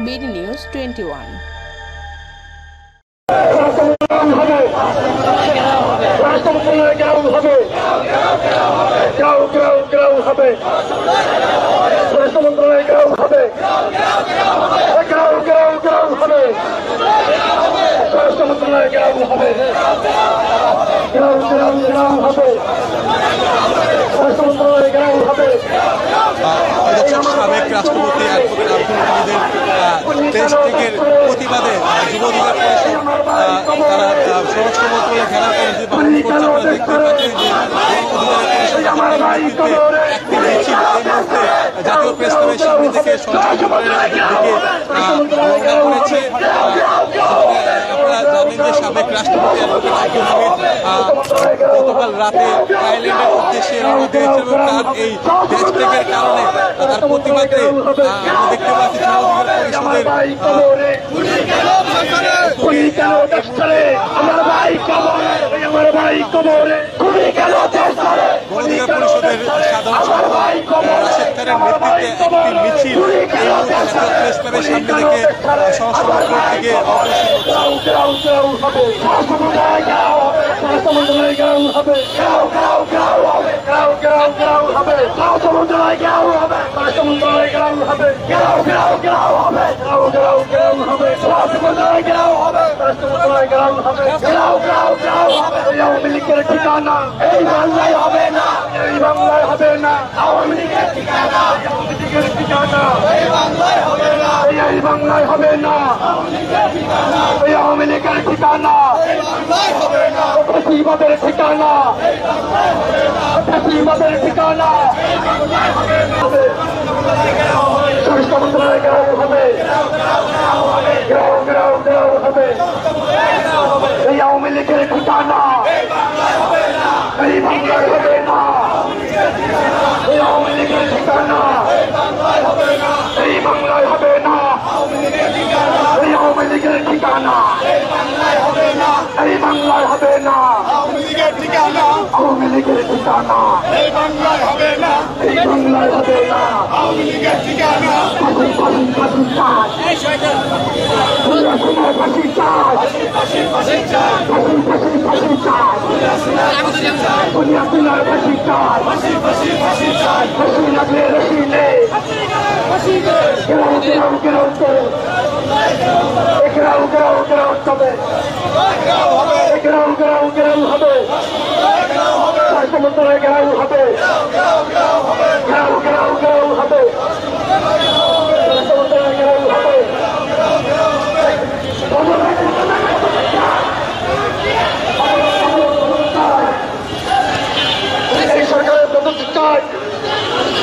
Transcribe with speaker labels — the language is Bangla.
Speaker 1: BD news 21।
Speaker 2: সাবেক রাষ্ট্রপতি অ্যাডভোকেট আব্দুল হামিদের দেশ থেকে প্রতিবাদে যুব অধিকার পরিষদ তারা স্বরাষ্ট্র মন্ত্রণালয়ে ঘেরাও কর্মসূচি পালন করছে। আপনারা দেখতে পাচ্ছেন যে একটি মিছিল এই মুহূর্তে জাতীয় প্রেস ক্লাবের সামনে থেকে সংসদ ভবনের দিকে রওনা করেছে। আপনারা জানেন যে সাবেক রাষ্ট্রপতি অ্যাডভোকেট আব্দুল হামিদ গতকাল রাতে থাইল্যান্ডের উদ্দেশ্যে রওনা দিয়েছেন এবং তার এই দেশ ত্যাগের কারণে তার প্রতিবাদে আমরা দেখতে পাচ্ছি যুব অধিকার পরিষদের সাধারণ সম্পাদক রাশেদ খানের নেতৃত্বে একটি মিছিল এই মুহূর্তে জাতীয় প্রেস ক্লাবের সামনে থেকে স্বরাষ্ট্র মন্ত্রণালয় থেকে
Speaker 3: ঠিকানা এই বাংলায় হবে না, এই বাংলায় হবে না। আওয়ামী লীগের ঠিকানা, আওয়ামী লীগের ঠিকানা এই বাংলায় হবে না, এই বাংলায় হবে না। এই আওয়ামী লীগের ঠিকানা এই বাংলায় হবে না, ফ্যাসিবাদের ঠিকানা এই বাংলায় হবে না, ফ্যাসিবাদের ঠিকানা এই বাংলায় হবে না। স্বরাষ্ট্র মন্ত্রণালয় ঘেরাও হবে, ঘেরাও ঘেরাও ঘেরাও হবে। এই আওয়ামী লীগের ঠিকানা এই বাংলায় হবে না, এই বাংলায় হবে না। এই আওয়ামী লীগের ঠিকানা এই বাংলায় হবে না, এই বাংলায় হবে না। এই আওয়ামী লীগের ঠিকানা এই বাংলায় হবে না, এই বাংলায় হবে না। আওয়ামী লীগের ঠিকানা, আওয়ামী লীগের ঠিকানা এই বাংলায় হবে না, এই বাংলায় হবে না। আওয়ামী লীগের ঠিকানা ফাঁসি ফাঁসি ফাঁসি চাই, এই শয়তান ফাঁসি চাই, ফাঁসি ফাঁসি চাই, ফাঁসি ফাঁসি ফাঁসি চাই, দুনিয়া দুনিয়ার ফাঁসি চাই, ফাঁসি ফাঁসি ফাঁসি চাই। ফাঁসি লাগলে রশি নেই, ঘেরাও ঘেরাও ঘেরাও করে, ঘেরাও ঘেরাও ঘেরাও হবে, ঘেরাও ঘেরাও ঘেরাও হবে। স্বরাষ্ট্র মন্ত্রণালয় ঘেরাও হবে, ঘেরাও ঘেরাও ঘেরাও হবে।